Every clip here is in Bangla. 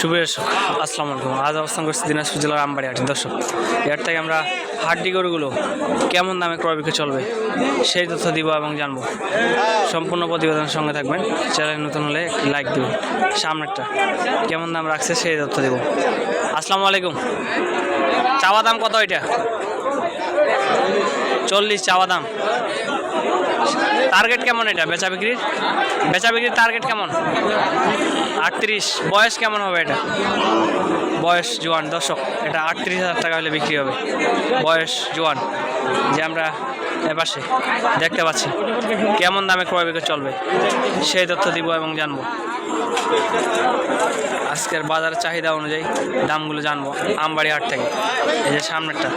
শুভেশ আসসালামু আলাইকুম। আজ অবস্থান করছি দিনাজপুর জেলার আমবাড়ি হাট। দর্শক, এর থেকে আমরা হাড্ডি গরুগুলো কেমন দামে ক্রয় বিক্রয় চলবে সেই তথ্য দিব এবং জানবো। সম্পূর্ণ প্রতিবেদনের সঙ্গে থাকবেন। চ্যানেল নতুন হলে একটি লাইক দেবেন। সামনেরটা কেমন দাম রাখছে সেই তথ্য দেব। আসসালামু আলাইকুম। চাওয়া দাম কত? এটা 40 চাওয়া দাম। টার্গেট কেমন? এটা বেচা বিক্রির টার্গেট কেমন? 38। বয়স কেমন হবে এটা? বয়স জোয়ান। দর্শক, এটা 38,000 টাকা হলে বিক্রি হবে। বয়স জোয়ান, যে আমরা এপাশে দেখতে পাচ্ছি। কেমন দামে ক্রয় বিক্রয় চলবে সেই তথ্য দিব এবং জানবো। আজকের বাজারের চাহিদা অনুযায়ী দামগুলো জানবো আমবাড়ি হাট থেকে। এই যে সামনেরটা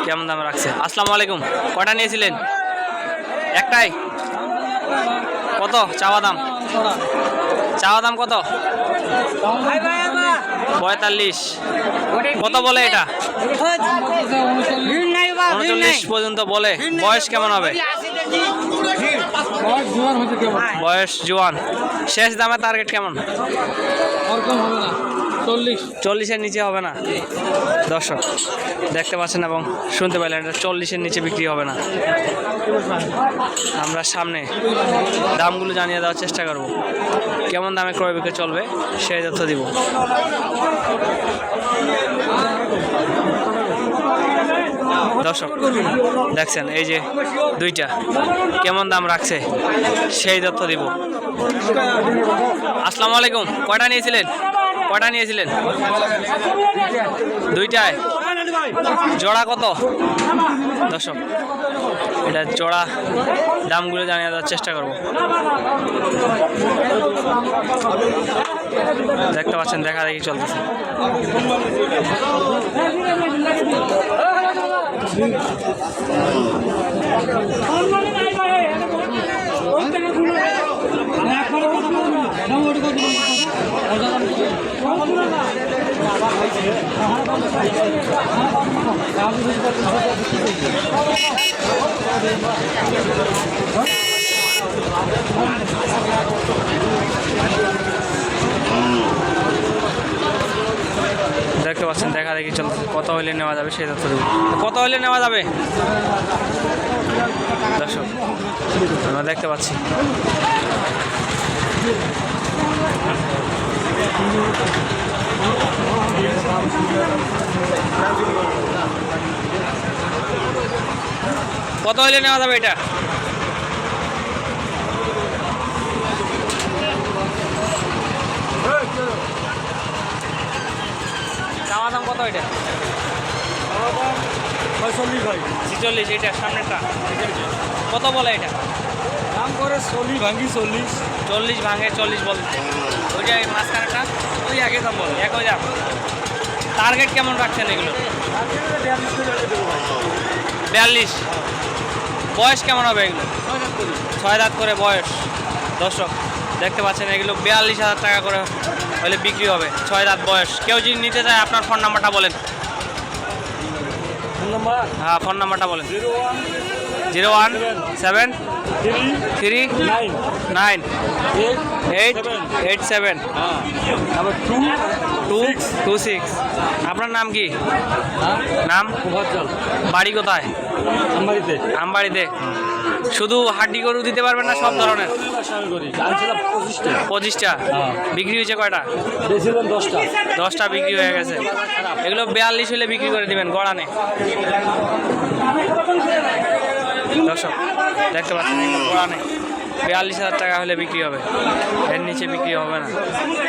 কেমন দাম রাখছে। আসসালামু আলাইকুম। কটা নিয়েছিলেন? একটাই। কত চাওয়া দাম? কত? 45। কত বলে এটা? 39 পর্যন্ত বলে। বয়স কেমন হবে? বয়স জোয়ান। শেষ দামে টার্গেট কেমন? 40-এর নিচে হবে না। দর্শক দেখতে পাচ্ছেন এবং শুনতে পাইলেন, এটা 40-এর নিচে বিক্রি হবে না। আমরা সামনে দামগুলো জানিয়ে দেওয়ার চেষ্টা করব। কেমন দামে ক্রয় বিক্রয় চলবে সেই তথ্য দিব। দর্শক দেখছেন, এই যে দুইটা কেমন দাম রাখছে সেই তথ্য দিব। আসসালামু আলাইকুম। কয়টা নিয়েছিলেন? দুইটায়। জোড়া কত? দর্শক, এটা জোড়া দামগুলো জানিয়ে দেওয়ার চেষ্টা করব। দেখতে পাচ্ছেন, দেখা দেখি চলতেছে। দেখতে পাচ্ছেন, দেখা দেখি চলতেছে। কত হইলে নেওয়া যাবে সেই তথ্য দেব। কত হইলে নেওয়া যাবে? দর্শক আমরা দেখতে পাচ্ছি কত হইলে নেওয়া যাবে এটা? চাওয়া দাম কত এটা? 46। এটা সামনেটা কত বলে? এটা দাম করে 40 ভাঙি 40 ভাঙে 40 বলছে। ওইটা মাঝখানেটা ওই একই দাম বলে। একই দাম। টার্গেট কেমন রাখছেন এগুলো? 42। বয়স কেমন হবে এগুলো? 6 দাঁত করে বয়স। দর্শক দেখতে পাচ্ছেন, এগুলো 42,000 টাকা করে হলে বিক্রি হবে। 6 দাঁত বয়স। কেউ যদি নিতে চায় আপনার ফোন নাম্বারটা বলেন। হ্যাঁ, ফোন নাম্বারটা বলেন। 01733988726। আপনার নাম কি? নাম? বাড়ি কোথায়? আমবাড়িতে। শুধু হাড্ডি গরু দিতে পারবেন না সব ধরনের? 25টা। বিক্রি হয়েছে কয়টা? 10টা বিক্রি হয়ে গেছে। এগুলো 42 হলে বিক্রি করে দিবেন গড়ানে। দর্শক দেখতে পাচ্ছেন, এগুলো গড়ানে 42,000 টাকা হলে বিক্রি হবে। এর নিচে বিক্রি হবে না।